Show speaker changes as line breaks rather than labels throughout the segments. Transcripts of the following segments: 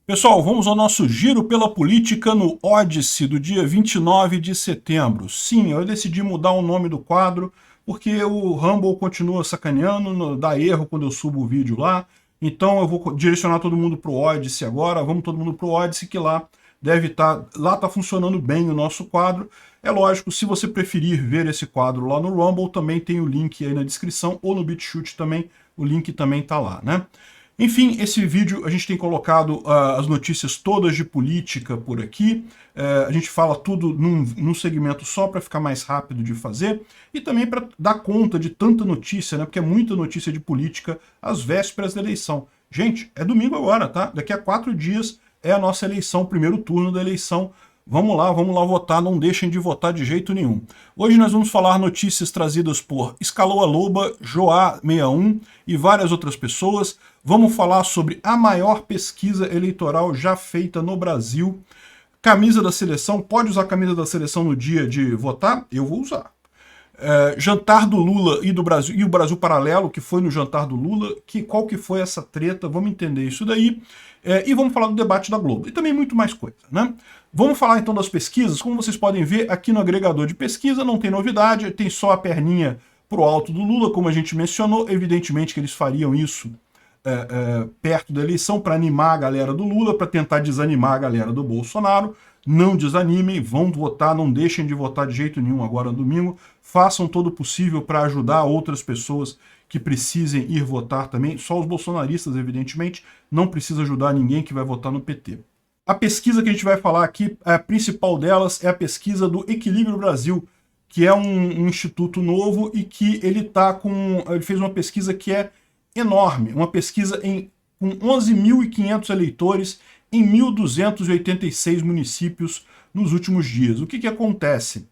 Pessoal, vamos ao nosso giro pela política no Ódice do dia 29 de setembro. Sim, eu decidi mudar o nome do quadro porque o Rumble continua sacaneando, dá erro quando eu subo o vídeo lá. Então eu vou direcionar todo mundo para o Ódice agora. Vamos todo mundo para o Ódice, que lá deve estar, lá está funcionando bem o nosso quadro. É lógico, se você preferir ver esse quadro lá no Rumble, também tem o link aí na descrição, ou no BitChute também, o link também está lá, né? Enfim, esse vídeo a gente tem colocado as notícias todas de política por aqui. A gente fala tudo num segmento só para ficar mais rápido de fazer e também para dar conta de tanta notícia, né? Porque é muita notícia de política às vésperas da eleição. Gente, é domingo agora, tá? Daqui a 4 dias é a nossa eleição, o primeiro turno da eleição. Vamos lá votar, não deixem de votar de jeito nenhum. Hoje nós vamos falar notícias trazidas por Escalou a Loba, Joá61 e várias outras pessoas. Vamos falar sobre a maior pesquisa eleitoral já feita no Brasil. Camisa da seleção, pode usar a camisa da seleção no dia de votar? Eu vou usar. Jantar do Lula e do Brasil, e o Brasil Paralelo, que foi no jantar do Lula, qual que foi essa treta, vamos entender isso daí, e vamos falar do debate da Globo, e também muito mais coisa, né? Vamos falar então das pesquisas. Como vocês podem ver, aqui no agregador de pesquisa não tem novidade, tem só a perninha pro alto do Lula, como a gente mencionou. Evidentemente que eles fariam isso perto da eleição para animar a galera do Lula, para tentar desanimar a galera do Bolsonaro. Não desanimem, vão votar, não deixem de votar de jeito nenhum agora no domingo. Façam todo o possível para ajudar outras pessoas que precisem ir votar também. Só os bolsonaristas, evidentemente, não precisa ajudar ninguém que vai votar no PT. A pesquisa que a gente vai falar aqui, a principal delas é a pesquisa do Equilíbrio Brasil, que é um instituto novo e que ele fez uma pesquisa que é enorme, uma pesquisa com 11.500 eleitores em 1.286 municípios nos últimos dias. O que acontece?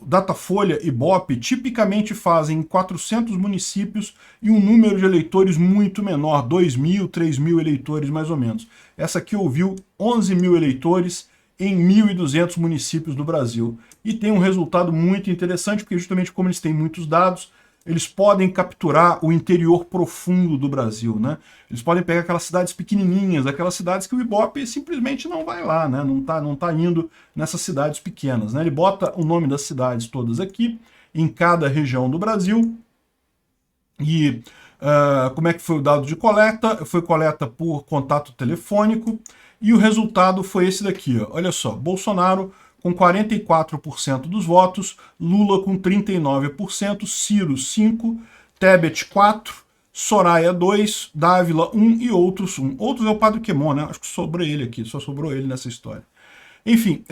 Datafolha e Ibope tipicamente fazem 400 municípios e um número de eleitores muito menor, 2.000, 3.000 eleitores mais ou menos. Essa aqui ouviu 11.000 eleitores em 1.200 municípios do Brasil. E tem um resultado muito interessante, porque justamente como eles têm muitos dados, eles podem capturar o interior profundo do Brasil, né? Eles podem pegar aquelas cidades pequenininhas, aquelas cidades que o Ibope simplesmente não vai lá, né? Não tá indo nessas cidades pequenas, né? Ele bota o nome das cidades todas aqui, em cada região do Brasil, e como é que foi o dado de coleta? Foi coleta por contato telefônico, e o resultado foi esse daqui, ó. Olha só, Bolsonaro com 44% dos votos, Lula com 39%, Ciro 5%, Tebet 4%, Soraya 2%, Dávila 1% e outros 1%. Outros é o Padre Quemon, né? Acho que sobrou ele aqui, só sobrou ele nessa história. Enfim,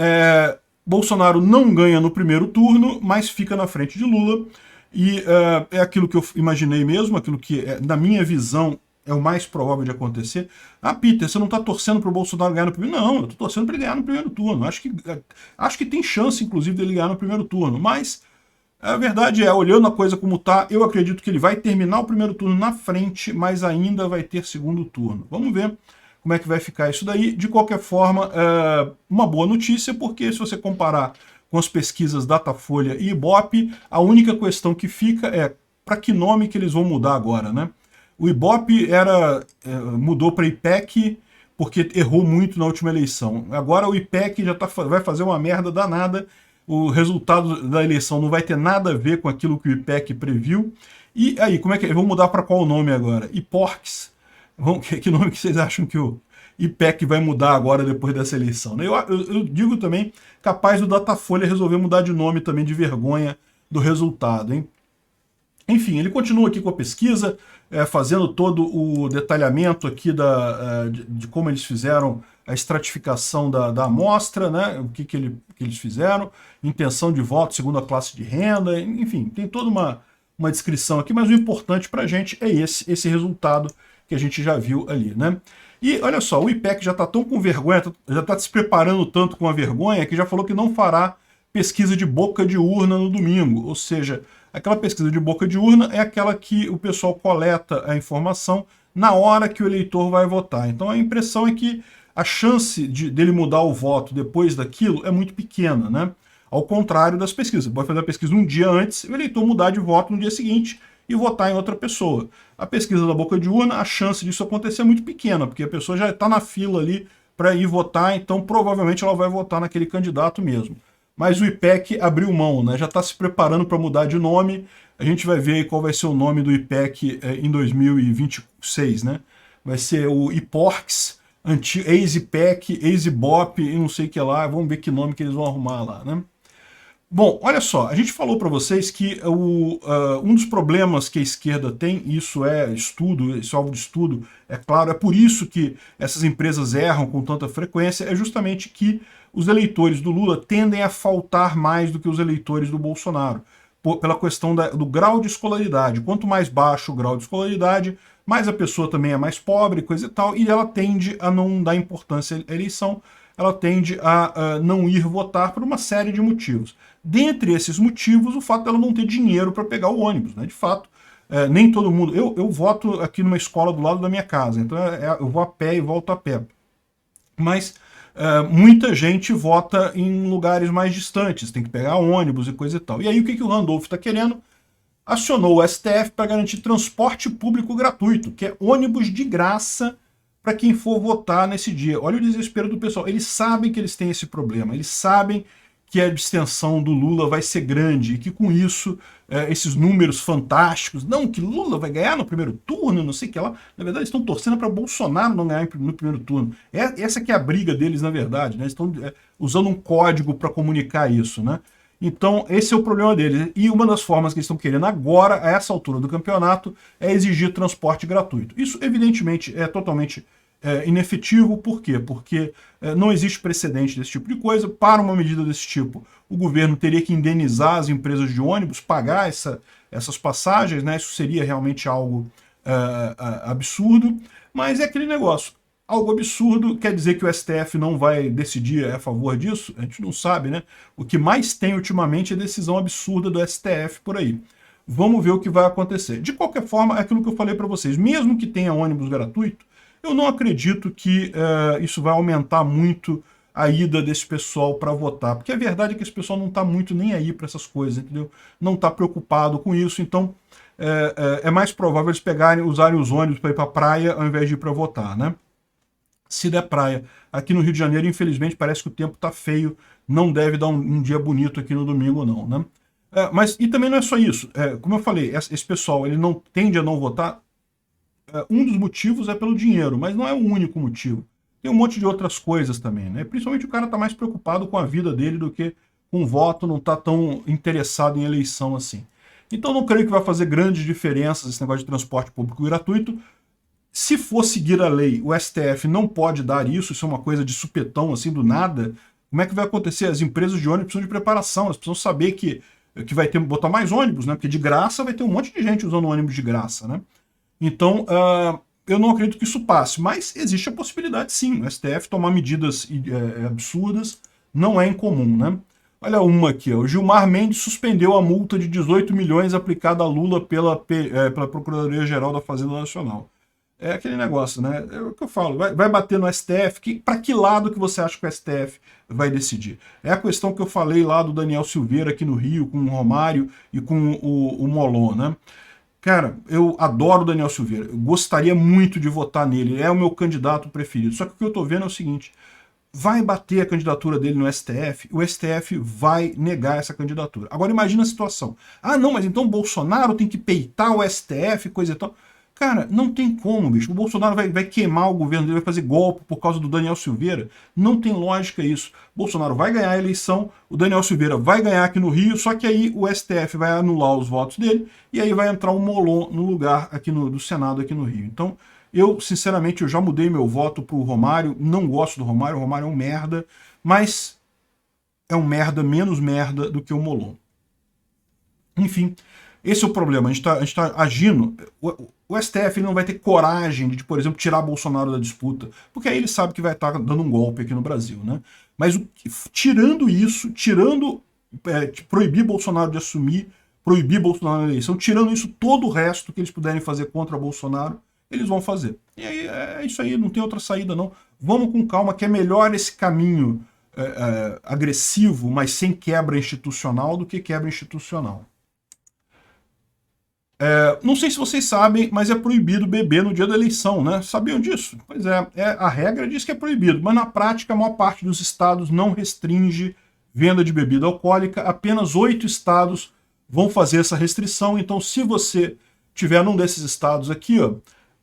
Bolsonaro não ganha no primeiro turno, mas fica na frente de Lula, e é aquilo que eu imaginei mesmo, aquilo que, na minha visão, é o mais provável de acontecer. Ah, Peter, você não está torcendo para o Bolsonaro ganhar no primeiro? Não, eu estou torcendo para ele ganhar no primeiro turno. Acho que tem chance, inclusive, dele ganhar no primeiro turno. Mas a verdade é, olhando a coisa como está, eu acredito que ele vai terminar o primeiro turno na frente, mas ainda vai ter segundo turno. Vamos ver como é que vai ficar isso daí. De qualquer forma, uma boa notícia, porque se você comparar com as pesquisas Datafolha e Ibope, a única questão que fica é para que nome que eles vão mudar agora, né? O Ibope mudou para IPEC porque errou muito na última eleição. Agora o IPEC já vai fazer uma merda danada. O resultado da eleição não vai ter nada a ver com aquilo que o IPEC previu. E aí, como é que vão mudar para qual nome agora? IPORCS. Que nome que vocês acham que o IPEC vai mudar agora depois dessa eleição? Eu digo também, capaz do Datafolha resolver mudar de nome também de vergonha do resultado, hein? Enfim, ele continua aqui com a pesquisa, fazendo todo o detalhamento aqui de como eles fizeram a estratificação da amostra, né? O que eles fizeram, intenção de voto segundo a classe de renda, enfim, tem toda uma descrição aqui, mas o importante para a gente é esse resultado que a gente já viu ali, né? E olha só, o IPEC já está tão com vergonha, já está se preparando tanto com a vergonha, que já falou que não fará pesquisa de boca de urna no domingo, ou seja, aquela pesquisa de boca de urna é aquela que o pessoal coleta a informação na hora que o eleitor vai votar. Então a impressão é que a chance dele mudar o voto depois daquilo é muito pequena, né? Ao contrário das pesquisas. Você pode fazer a pesquisa um dia antes e o eleitor mudar de voto no dia seguinte, e votar em outra pessoa. A pesquisa da boca de urna, a chance disso acontecer é muito pequena, porque a pessoa já está na fila ali para ir votar, então provavelmente ela vai votar naquele candidato mesmo. Mas o IPEC abriu mão, né? Já está se preparando para mudar de nome. A gente vai ver aí qual vai ser o nome do IPEC em 2026, né? Vai ser o IPORX, ex-IPEC, ex-IBOP e não sei o que lá. Vamos ver que nome que eles vão arrumar lá, né? Bom, olha só, a gente falou para vocês que um dos problemas que a esquerda tem, isso é estudo, isso é alvo de estudo, é claro, é por isso que essas empresas erram com tanta frequência, é justamente que os eleitores do Lula tendem a faltar mais do que os eleitores do Bolsonaro, pela questão do grau de escolaridade. Quanto mais baixo o grau de escolaridade, mais a pessoa também é mais pobre, coisa e tal, e ela tende a não dar importância à eleição, ela tende a não ir votar por uma série de motivos. Dentre esses motivos, o fato dela não ter dinheiro para pegar o ônibus, né? De fato, nem todo mundo... Eu voto aqui numa escola do lado da minha casa, então eu vou a pé e volto a pé. Mas muita gente vota em lugares mais distantes, tem que pegar ônibus e coisa e tal. E aí o que o Randolph está querendo? Acionou o STF para garantir transporte público gratuito, que é ônibus de graça para quem for votar nesse dia. Olha o desespero do pessoal. Eles sabem que eles têm esse problema, eles sabem que a abstenção do Lula vai ser grande e que com isso, esses números fantásticos, não, que Lula vai ganhar no primeiro turno, não sei o que lá, na verdade eles estão torcendo para Bolsonaro não ganhar no primeiro turno. Essa que é a briga deles, na verdade, né? Eles estão usando um código para comunicar isso, né? Então, esse é o problema deles. E uma das formas que eles estão querendo agora, a essa altura do campeonato, é exigir transporte gratuito. Isso, evidentemente, é totalmente inefetivo. Por quê? Porque não existe precedente desse tipo de coisa. Para uma medida desse tipo, o governo teria que indenizar as empresas de ônibus, pagar essas passagens, né? Isso seria realmente algo absurdo. Mas é aquele negócio. Algo absurdo quer dizer que o STF não vai decidir a favor disso? A gente não sabe, né? O que mais tem ultimamente é decisão absurda do STF por aí. Vamos ver o que vai acontecer. De qualquer forma, é aquilo que eu falei para vocês. Mesmo que tenha ônibus gratuito, eu não acredito que isso vai aumentar muito a ida desse pessoal para votar. Porque a verdade é que esse pessoal não está muito nem aí para essas coisas, entendeu? Não está preocupado com isso, então é mais provável eles usarem os ônibus para ir para a praia ao invés de ir para votar, né? Se der praia. Aqui no Rio de Janeiro, infelizmente, parece que o tempo está feio, não deve dar um dia bonito aqui no domingo, não, né? E também não é só isso. Como eu falei, esse pessoal ele não tende a não votar. Um dos motivos é pelo dinheiro, mas não é o único motivo. Tem um monte de outras coisas também, né? Principalmente o cara está mais preocupado com a vida dele do que com o voto, não está tão interessado em eleição assim. Então não creio que vai fazer grandes diferenças esse negócio de transporte público gratuito. Se for seguir a lei, o STF não pode dar isso é uma coisa de supetão, assim, do nada. Como é que vai acontecer? As empresas de ônibus precisam de preparação, elas precisam saber que vai botar mais ônibus, né? Porque de graça vai ter um monte de gente usando ônibus de graça, né? Então, eu não acredito que isso passe, mas existe a possibilidade, sim, o STF tomar medidas absurdas, não é incomum, né? Olha uma aqui, ó. O Gilmar Mendes suspendeu a multa de 18 milhões aplicada a Lula pela Procuradoria-Geral da Fazenda Nacional. É aquele negócio, né? É o que eu falo, vai bater no STF, para que lado que você acha que o STF vai decidir? É a questão que eu falei lá do Daniel Silveira aqui no Rio, com o Romário e com o Molon, né? Cara, eu adoro o Daniel Silveira, eu gostaria muito de votar nele, ele é o meu candidato preferido, só que o que eu tô vendo é o seguinte, vai bater a candidatura dele no STF, o STF vai negar essa candidatura. Agora imagina a situação, não, mas então o Bolsonaro tem que peitar o STF, coisa e tal... Cara, não tem como, bicho. O Bolsonaro vai queimar o governo dele, vai fazer golpe por causa do Daniel Silveira. Não tem lógica isso. O Bolsonaro vai ganhar a eleição, o Daniel Silveira vai ganhar aqui no Rio, só que aí o STF vai anular os votos dele e aí vai entrar o Molon no lugar aqui do Senado aqui no Rio. Então, eu, sinceramente, eu já mudei meu voto pro Romário, não gosto do Romário, o Romário é um merda, mas é um merda menos merda do que o Molon. Enfim, esse é o problema, a gente tá agindo... O STF não vai ter coragem de, por exemplo, tirar Bolsonaro da disputa, porque aí ele sabe que vai estar dando um golpe aqui no Brasil, né? Mas tirando isso, proibir Bolsonaro de assumir, proibir Bolsonaro na eleição, tirando isso, todo o resto que eles puderem fazer contra Bolsonaro, eles vão fazer. E aí é isso aí, não tem outra saída não. Vamos com calma, que é melhor esse caminho agressivo, mas sem quebra institucional, do que quebra institucional. Não sei se vocês sabem, mas é proibido beber no dia da eleição, né? Sabiam disso? Pois é, a regra diz que é proibido, mas na prática a maior parte dos estados não restringe venda de bebida alcoólica, apenas 8 estados vão fazer essa restrição, então se você tiver num desses estados aqui, ó,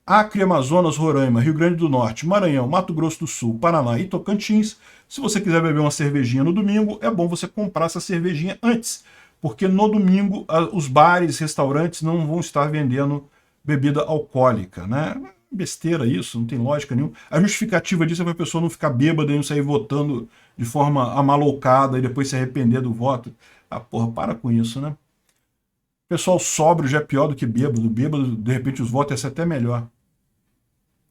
Acre, Amazonas, Roraima, Rio Grande do Norte, Maranhão, Mato Grosso do Sul, Paraná e Tocantins, se você quiser beber uma cervejinha no domingo, é bom você comprar essa cervejinha antes, porque no domingo os bares, restaurantes não vão estar vendendo bebida alcoólica, né? Besteira isso, não tem lógica nenhuma. A justificativa disso é para a pessoa não ficar bêbada e não sair votando de forma amaloucada e depois se arrepender do voto. Ah, porra, para com isso, né? Pessoal sóbrio já é pior do que bêbado. Bêbado, de repente, os votos iam ser até melhor.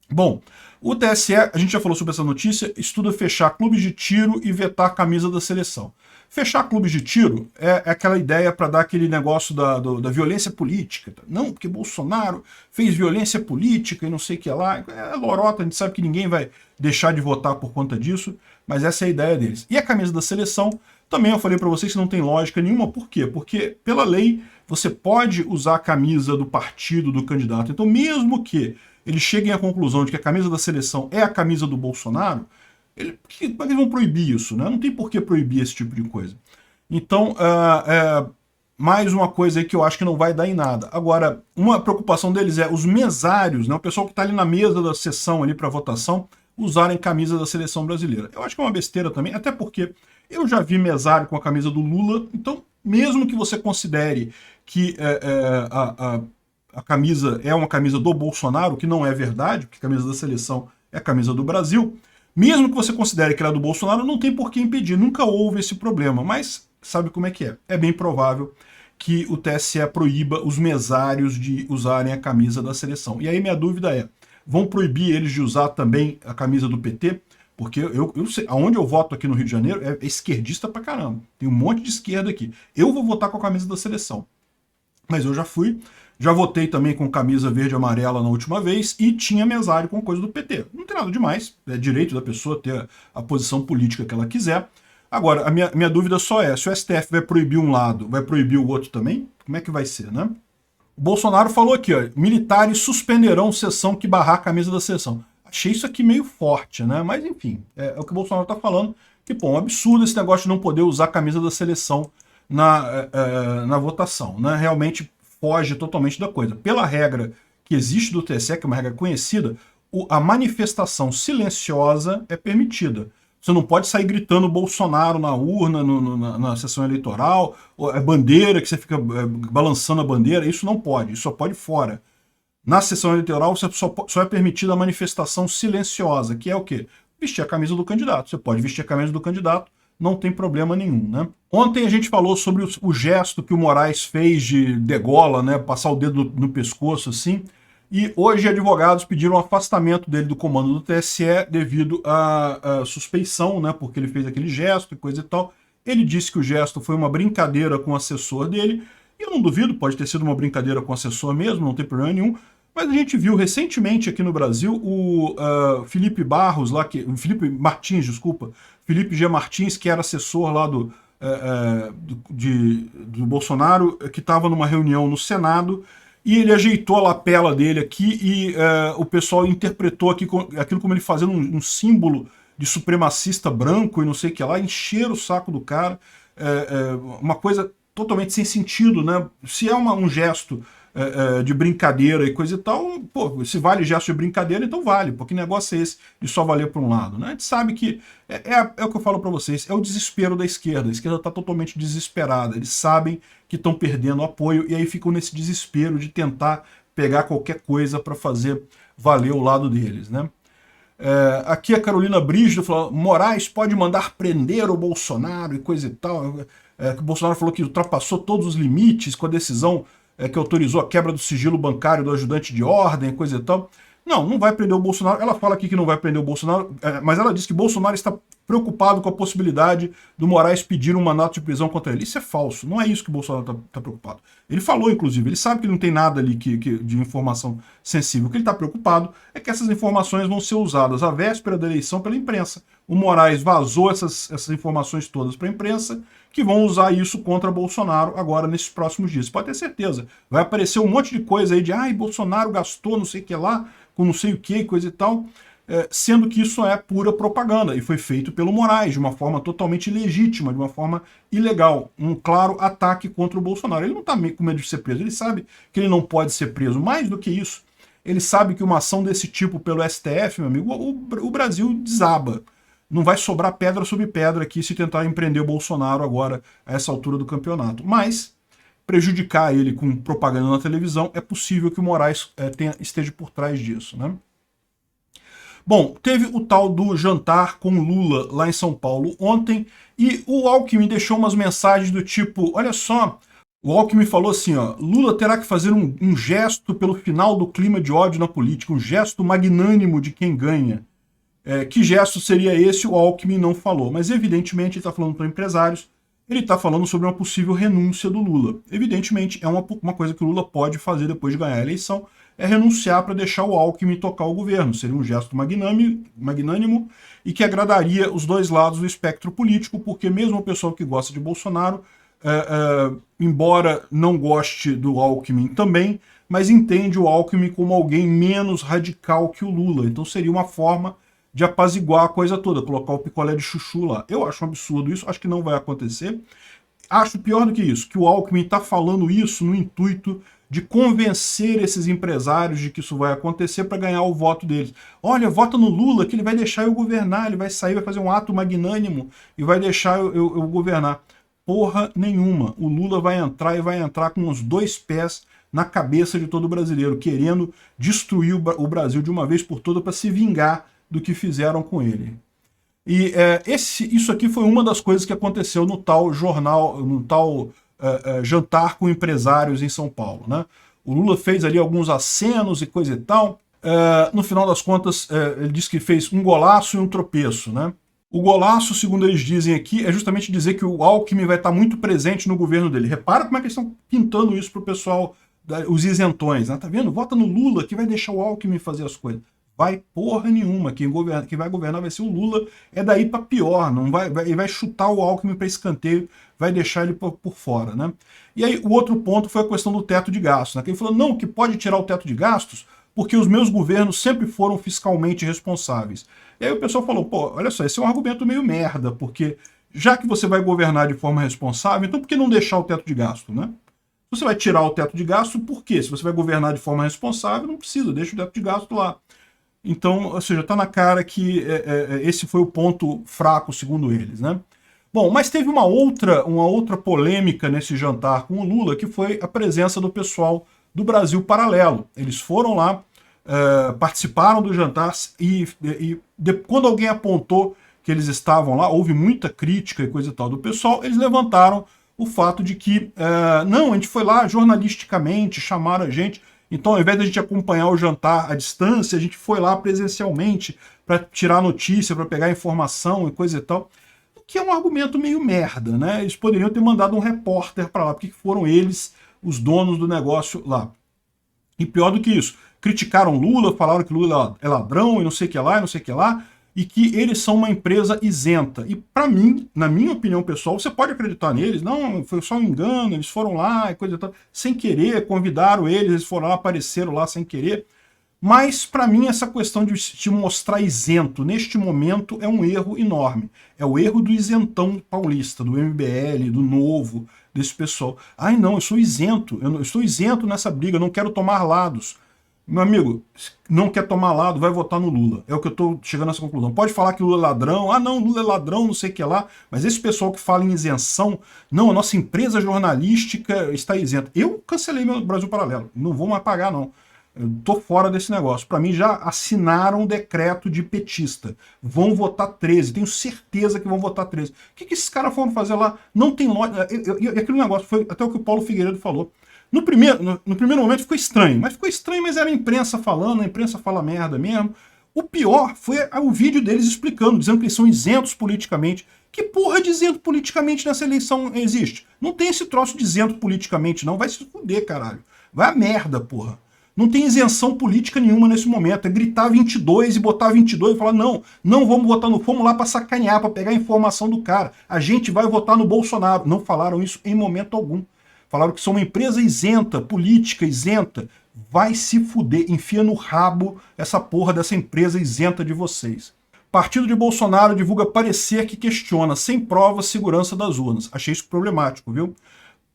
Bom, o TSE, a gente já falou sobre essa notícia, estuda fechar clubes de tiro e vetar a camisa da seleção. Fechar clubes de tiro é aquela ideia para dar aquele negócio da violência política. Não, porque Bolsonaro fez violência política e não sei o que lá. É lorota, a gente sabe que ninguém vai deixar de votar por conta disso, mas essa é a ideia deles. E a camisa da seleção, também eu falei para vocês que não tem lógica nenhuma. Por quê? Porque, pela lei, você pode usar a camisa do partido do candidato. Então, mesmo que eles cheguem à conclusão de que a camisa da seleção é a camisa do Bolsonaro, eles vão proibir isso, né? Não tem por que proibir esse tipo de coisa. Então, mais uma coisa aí que eu acho que não vai dar em nada. Agora, uma preocupação deles é os mesários, né? O pessoal que está ali na mesa da sessão ali para votação, usarem camisa da seleção brasileira. Eu acho que é uma besteira também, até porque eu já vi mesário com a camisa do Lula, então, mesmo que você considere que a camisa é uma camisa do Bolsonaro, que não é verdade, porque a camisa da seleção é a camisa do Brasil, mesmo que você considere que ela é do Bolsonaro, não tem por que impedir, nunca houve esse problema, mas sabe como é que é? É bem provável que o TSE proíba os mesários de usarem a camisa da seleção. E aí minha dúvida é, vão proibir eles de usar também a camisa do PT? Porque eu sei, aonde eu voto aqui no Rio de Janeiro é esquerdista pra caramba, tem um monte de esquerda aqui. Eu vou votar com a camisa da seleção, mas eu já votei também com camisa verde e amarela na última vez e tinha mesário com coisa do PT. Não tem nada demais, é direito da pessoa ter a posição política que ela quiser. Agora, a minha dúvida só é, se o STF vai proibir um lado, vai proibir o outro também? Como é que vai ser, né? O Bolsonaro falou aqui, ó, militares suspenderão sessão que barrar a camisa da seleção. Achei isso aqui meio forte, né? Mas enfim, é o que o Bolsonaro está falando, que, pô, é um absurdo esse negócio de não poder usar a camisa da seleção na votação, né? Realmente foge totalmente da coisa. Pela regra que existe do TSE, que é uma regra conhecida, a manifestação silenciosa é permitida. Você não pode sair gritando Bolsonaro na urna, na sessão eleitoral, a bandeira, que você fica balançando a bandeira, isso não pode, isso só pode fora. Na sessão eleitoral, você só é permitida a manifestação silenciosa, que é o quê? Vestir a camisa do candidato. Você pode vestir a camisa do candidato, não tem problema nenhum, né? Ontem a gente falou sobre o gesto que o Moraes fez de degola, né? Passar o dedo no pescoço, assim. E hoje advogados pediram o afastamento dele do comando do TSE devido à suspeição, né? Porque ele fez aquele gesto e coisa e tal. Ele disse que o gesto foi uma brincadeira com o assessor dele. E eu não duvido, pode ter sido uma brincadeira com o assessor mesmo, não tem problema nenhum. Mas a gente viu recentemente aqui no Brasil o Felipe Barros, Felipe Martins, desculpa, Felipe G. Martins, que era assessor lá do Bolsonaro, que estava numa reunião no Senado, e ele ajeitou a lapela dele aqui e o pessoal interpretou aquilo como ele fazendo um símbolo de supremacista branco e não sei o que lá, encheram o saco do cara, uma coisa totalmente sem sentido, né? Se é um gesto de brincadeira e coisa e tal, pô, se vale gesto de brincadeira, então vale, porque negócio é esse de só valer para um lado, né? A gente sabe que é o que eu falo para vocês, é o desespero da esquerda. A esquerda está totalmente desesperada, eles sabem que estão perdendo apoio e aí ficam nesse desespero de tentar pegar qualquer coisa para fazer valer o lado deles, né? Aqui a Carolina Brígido falou, Moraes pode mandar prender o Bolsonaro e coisa e tal. O Bolsonaro falou que ultrapassou todos os limites com a decisão que autorizou a quebra do sigilo bancário do ajudante de ordem, coisa e tal. Não vai prender o Bolsonaro. Ela fala aqui que não vai prender o Bolsonaro, mas ela diz que Bolsonaro está preocupado com a possibilidade do Moraes pedir um mandato de prisão contra ele. Isso é falso, não é isso que o Bolsonaro está preocupado. Ele falou, inclusive, ele sabe que não tem nada ali de informação sensível. O que ele está preocupado é que essas informações vão ser usadas à véspera da eleição pela imprensa. O Moraes vazou essas informações todas para a imprensa, que vão usar isso contra Bolsonaro agora nesses próximos dias. Pode ter certeza. Vai aparecer um monte de coisa aí de Bolsonaro gastou não sei o que lá, com não sei o que, coisa e tal, sendo que isso é pura propaganda e foi feito pelo Moraes de uma forma totalmente ilegítima, de uma forma ilegal. Um claro ataque contra o Bolsonaro. Ele não está com medo de ser preso, ele sabe que ele não pode ser preso. Mais do que isso, ele sabe que uma ação desse tipo pelo STF, meu amigo, o Brasil desaba. Não vai sobrar pedra sobre pedra aqui se tentar empreender o Bolsonaro agora a essa altura do campeonato. Mas prejudicar ele com propaganda na televisão, é possível que o Moraes esteja por trás disso, né? Bom, teve o tal do jantar com Lula lá em São Paulo ontem, e o Alckmin deixou umas mensagens do tipo, olha só, o Alckmin falou assim, ó, Lula terá que fazer um gesto pelo final do clima de ódio na política, um gesto magnânimo de quem ganha. Que gesto seria esse? O Alckmin não falou, mas evidentemente ele está falando para empresários, ele está falando sobre uma possível renúncia do Lula. Evidentemente é uma coisa que o Lula pode fazer depois de ganhar a eleição, é renunciar para deixar o Alckmin tocar o governo. Seria um gesto magnânimo e que agradaria os dois lados do espectro político, porque mesmo o pessoal que gosta de Bolsonaro, embora não goste do Alckmin também, mas entende o Alckmin como alguém menos radical que o Lula. Então seria uma forma de apaziguar a coisa toda, colocar o picolé de chuchu lá. Eu acho um absurdo isso, acho que não vai acontecer. Acho pior do que isso, que o Alckmin está falando isso no intuito de convencer esses empresários de que isso vai acontecer para ganhar o voto deles. Olha, vota no Lula que ele vai deixar eu governar, ele vai sair, vai fazer um ato magnânimo e vai deixar eu governar. Porra nenhuma. O Lula vai entrar e vai entrar com os dois pés na cabeça de todo brasileiro, querendo destruir o Brasil de uma vez por todas para se vingar do que fizeram com ele. E isso aqui foi uma das coisas que aconteceu no tal jantar com empresários em São Paulo, né? O Lula fez ali alguns acenos e coisa e tal. No final das contas, ele disse que fez um golaço e um tropeço, né? O golaço, segundo eles dizem aqui, é justamente dizer que o Alckmin vai estar muito presente no governo dele. Repara como é que eles estão pintando isso para o pessoal, os isentões, né? Tá vendo? Vota no Lula que vai deixar o Alckmin fazer as coisas. Vai porra nenhuma, quem vai governar vai ser o Lula, é daí para pior, ele vai chutar o Alckmin para escanteio, vai deixar ele por fora, né? E aí o outro ponto foi a questão do teto de gastos, né? Que ele falou, não, que pode tirar o teto de gastos, porque os meus governos sempre foram fiscalmente responsáveis. E aí o pessoal falou, pô, olha só, esse é um argumento meio merda, porque já que você vai governar de forma responsável, então por que não deixar o teto de gasto, né? Se você vai tirar o teto de gasto, por quê? Se você vai governar de forma responsável, não precisa, deixa o teto de gasto lá. Então, ou seja, está na cara que esse foi o ponto fraco, segundo eles, né? Bom, mas teve uma outra polêmica nesse jantar com o Lula, que foi a presença do pessoal do Brasil Paralelo. Eles foram lá, participaram do jantar e quando alguém apontou que eles estavam lá, houve muita crítica e coisa e tal do pessoal, eles levantaram o fato de que, não, a gente foi lá jornalisticamente, chamaram a gente. Então, ao invés de a gente acompanhar o jantar à distância, a gente foi lá presencialmente para tirar notícia, para pegar informação e coisa e tal. O que é um argumento meio merda, né? Eles poderiam ter mandado um repórter para lá, porque foram eles os donos do negócio lá. E pior do que isso, criticaram Lula, falaram que Lula é ladrão e não sei o que lá, e não sei o que lá, e que eles são uma empresa isenta. E para mim, na minha opinião pessoal, você pode acreditar neles, não, foi só um engano, eles foram lá e coisa e tal, sem querer, convidaram eles foram lá, apareceram lá sem querer. Mas para mim essa questão de te mostrar isento neste momento é um erro enorme. É o erro do isentão paulista, do MBL, do Novo, desse pessoal. Ai não, eu sou isento, eu estou isento nessa briga, eu não quero tomar lados. Meu amigo, não quer tomar lado, vai votar no Lula. É o que eu estou chegando a essa conclusão. Pode falar que Lula é ladrão, não, Lula é ladrão, não sei o que lá, mas esse pessoal que fala em isenção, não, a nossa empresa jornalística está isenta. Eu cancelei meu Brasil Paralelo, não vou mais pagar não. Eu tô fora desse negócio. Para mim já assinaram um decreto de petista. Vão votar 13, tenho certeza que vão votar 13. O que esses caras foram fazer lá? Não tem lógica. E aquele negócio foi até o que o Paulo Figueiredo falou. No primeiro momento ficou estranho, mas era a imprensa falando, a imprensa fala merda mesmo. O pior foi o vídeo deles explicando, dizendo que eles são isentos politicamente. Que porra de isento politicamente nessa eleição existe? Não tem esse troço de isento politicamente, não. Vai se fuder, caralho. Vai a merda, porra. Não tem isenção política nenhuma nesse momento. É gritar 22 e botar 22 e falar, não, não vamos votar no... Fomos lá pra sacanear, pra pegar a informação do cara. A gente vai votar no Bolsonaro. Não falaram isso em momento algum. Falaram que são uma empresa isenta, política isenta. Vai se fuder, enfia no rabo essa porra dessa empresa isenta de vocês. Partido de Bolsonaro divulga parecer que questiona, sem prova, a segurança das urnas. Achei isso problemático, viu?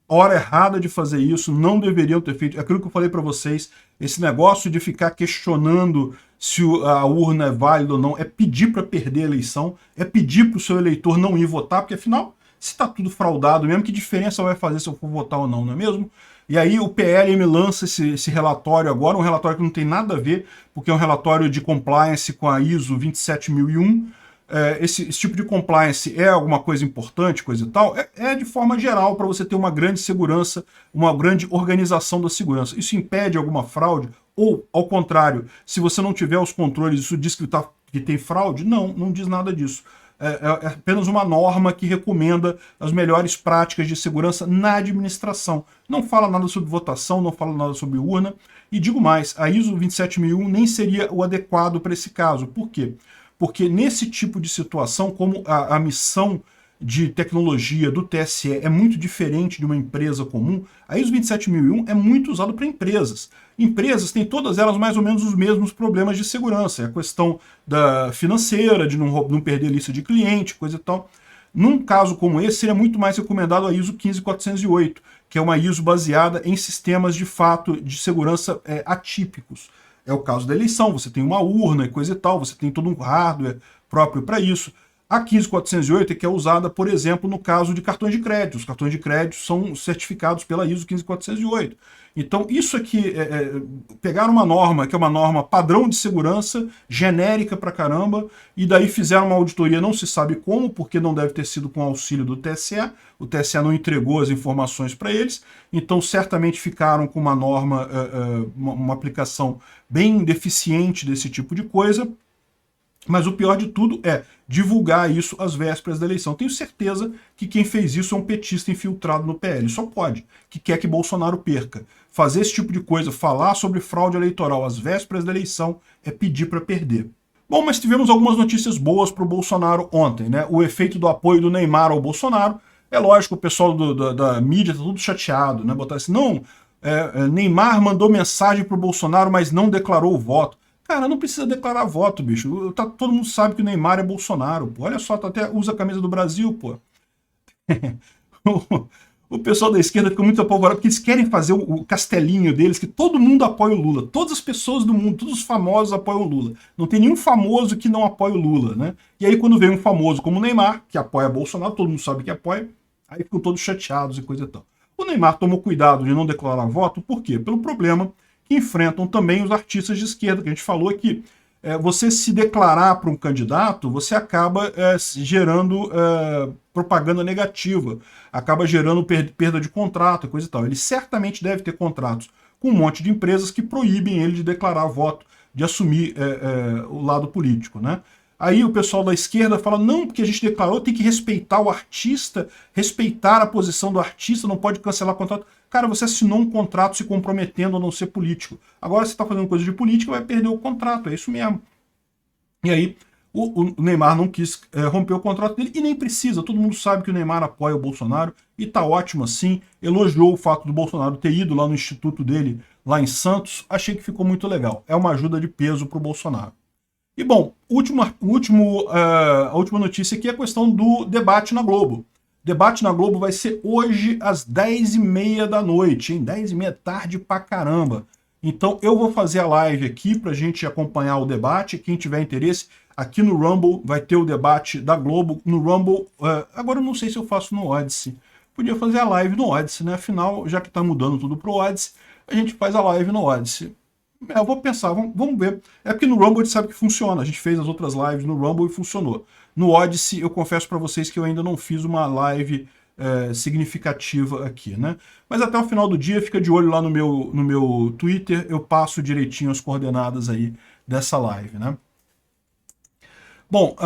Hora errada de fazer isso, não deveriam ter feito. Aquilo que eu falei para vocês, esse negócio de ficar questionando se a urna é válida ou não, é pedir para perder a eleição, é pedir para o seu eleitor não ir votar, porque afinal, se está tudo fraudado mesmo, que diferença vai fazer se eu for votar ou não, não é mesmo? E aí o PL me lança esse relatório agora, um relatório que não tem nada a ver, porque é um relatório de compliance com a ISO 27001. Esse tipo de compliance é alguma coisa importante, coisa e tal? É de forma geral para você ter uma grande segurança, uma grande organização da segurança. Isso impede alguma fraude? Ou, ao contrário, se você não tiver os controles, isso diz que tem fraude? Não, não diz nada disso. É apenas uma norma que recomenda as melhores práticas de segurança na administração. Não fala nada sobre votação, não fala nada sobre urna. E digo mais, a ISO 27001 nem seria o adequado para esse caso. Por quê? Porque nesse tipo de situação, como a missão de tecnologia do TSE é muito diferente de uma empresa comum, a ISO 27001 é muito usada para empresas. Empresas têm todas elas mais ou menos os mesmos problemas de segurança. É a questão da financeira, de não perder lista de cliente, coisa e tal. Num caso como esse, seria muito mais recomendado a ISO 15408, que é uma ISO baseada em sistemas de fato de segurança atípicos. É o caso da eleição, você tem uma urna e coisa e tal, você tem todo um hardware próprio para isso. A 15408 é que é usada, por exemplo, no caso de cartões de crédito. Os cartões de crédito são certificados pela ISO 15408. Então, isso aqui, pegaram uma norma, que é uma norma padrão de segurança, genérica pra caramba, e daí fizeram uma auditoria, não se sabe como, porque não deve ter sido com auxílio do TSE, o TSE não entregou as informações para eles, então certamente ficaram com uma norma, uma aplicação bem deficiente desse tipo de coisa. Mas o pior de tudo é divulgar isso às vésperas da eleição. Tenho certeza que quem fez isso é um petista infiltrado no PL. Só pode, que quer que Bolsonaro perca. Fazer esse tipo de coisa, falar sobre fraude eleitoral às vésperas da eleição, é pedir para perder. Bom, mas tivemos algumas notícias boas para o Bolsonaro ontem, né? O efeito do apoio do Neymar ao Bolsonaro. É lógico, o pessoal da mídia tá tudo chateado, né? Botar assim, não, Neymar mandou mensagem para o Bolsonaro, mas não declarou o voto. Cara, não precisa declarar voto, bicho. Todo mundo sabe que o Neymar é Bolsonaro, pô. Olha só, até usa a camisa do Brasil, pô. O pessoal da esquerda fica muito apavorado porque eles querem fazer o castelinho deles, que todo mundo apoia o Lula. Todas as pessoas do mundo, todos os famosos apoiam o Lula. Não tem nenhum famoso que não apoia o Lula, né? E aí quando vem um famoso como o Neymar, que apoia Bolsonaro, todo mundo sabe que apoia, aí ficam todos chateados e coisa e tal. O Neymar tomou cuidado de não declarar voto, por quê? Pelo problema que enfrentam também os artistas de esquerda, que a gente falou aqui. Você se declarar para um candidato, você acaba gerando propaganda negativa, acaba gerando perda de contrato, coisa e tal. Ele certamente deve ter contratos com um monte de empresas que proíbem ele de declarar voto, de assumir o lado político, né? Aí o pessoal da esquerda fala, não, porque a gente declarou, tem que respeitar o artista, respeitar a posição do artista, não pode cancelar o contrato. Cara, você assinou um contrato se comprometendo a não ser político. Agora você está fazendo coisa de política, vai perder o contrato, é isso mesmo. E aí o Neymar não quis romper o contrato dele, e nem precisa, todo mundo sabe que o Neymar apoia o Bolsonaro, e tá ótimo assim, elogiou o fato do Bolsonaro ter ido lá no instituto dele, lá em Santos, achei que ficou muito legal. É uma ajuda de peso para o Bolsonaro. E bom, a última notícia aqui é a questão do debate na Globo. Debate na Globo vai ser hoje às 10h30 da noite, hein? 10h30, tarde pra caramba. Então eu vou fazer a live aqui pra gente acompanhar o debate. Quem tiver interesse, aqui no Rumble vai ter o debate da Globo. No Rumble, agora eu não sei se eu faço no Odyssey. Podia fazer a live no Odyssey, né? Afinal, já que tá mudando tudo pro Odyssey, a gente faz a live no Odyssey. Eu vou pensar, vamos ver. É porque no Rumble a gente sabe que funciona. A gente fez as outras lives no Rumble e funcionou. No Odyssey, eu confesso para vocês que eu ainda não fiz uma live significativa aqui, né? Mas até o final do dia, fica de olho lá no meu Twitter, eu passo direitinho as coordenadas aí dessa live, né? Bom,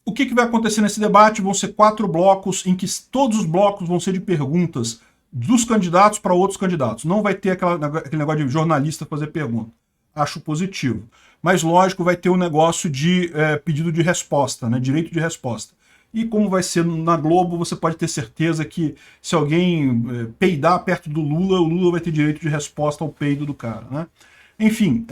o que vai acontecer nesse debate? Vão ser 4 blocos, em que todos os blocos vão ser de perguntas dos candidatos para outros candidatos. Não vai ter aquele negócio de jornalista fazer pergunta. Acho positivo. Mas, lógico, vai ter um negócio de pedido de resposta, né? Direito de resposta. E como vai ser na Globo, você pode ter certeza que se alguém peidar perto do Lula, o Lula vai ter direito de resposta ao peido do cara, né? Enfim,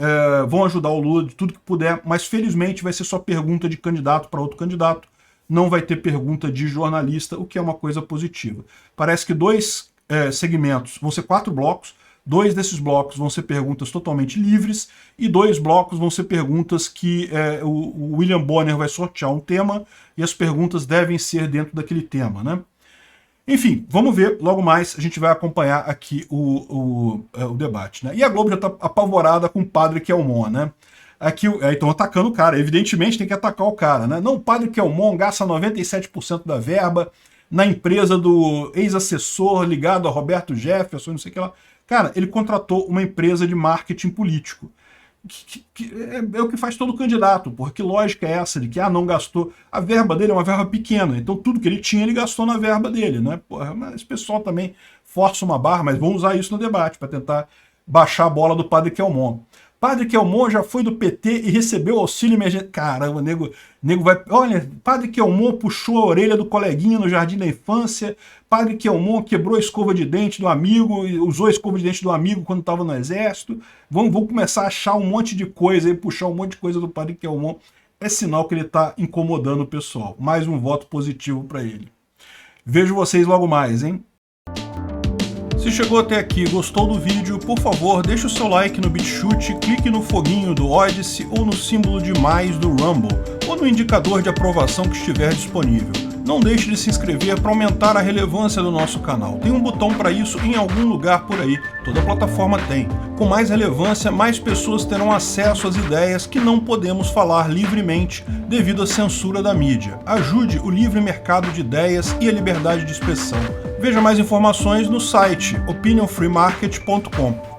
vão ajudar o Lula de tudo que puder, mas felizmente vai ser só pergunta de candidato para outro candidato, não vai ter pergunta de jornalista, o que é uma coisa positiva. Parece que 2 segmentos, vão ser 4 blocos, 2 desses blocos vão ser perguntas totalmente livres e 2 blocos vão ser perguntas que o William Bonner vai sortear um tema e as perguntas devem ser dentro daquele tema, né? Enfim, vamos ver, logo mais a gente vai acompanhar aqui o debate, né? E a Globo já está apavorada com o Padre Kelmon, né? Aqui estão atacando o cara, evidentemente tem que atacar o cara, né? Não, o Padre Kelmon gasta 97% da verba na empresa do ex-assessor ligado a Roberto Jefferson, não sei o que lá. Cara, ele contratou uma empresa de marketing político. É o que faz todo candidato, porra. Que lógica é essa de que não gastou? A verba dele é uma verba pequena, então tudo que ele tinha ele gastou na verba dele, né? Porra, mas esse pessoal também força uma barra, mas vão usar isso no debate para tentar baixar a bola do Padre Kelmon. Padre Kelmon já foi do PT e recebeu auxílio emergencial. Caramba, nego vai... Olha, Padre Kelmon puxou a orelha do coleguinha no jardim da infância. Padre Kelmon quebrou a escova de dente do amigo, usou a escova de dente do amigo quando estava no exército. Vão começar a achar um monte de coisa e puxar um monte de coisa do Padre Kelmon. É sinal que ele está incomodando o pessoal. Mais um voto positivo para ele. Vejo vocês logo mais, hein? Se chegou até aqui e gostou do vídeo, por favor, deixe o seu like no BitChute, clique no foguinho do Odysee ou no símbolo de mais do Rumble, ou no indicador de aprovação que estiver disponível. Não deixe de se inscrever para aumentar a relevância do nosso canal. Tem um botão para isso em algum lugar por aí, toda plataforma tem. Com mais relevância, mais pessoas terão acesso às ideias que não podemos falar livremente devido à censura da mídia. Ajude o livre mercado de ideias e a liberdade de expressão. Veja mais informações no site opinionfreemarket.com.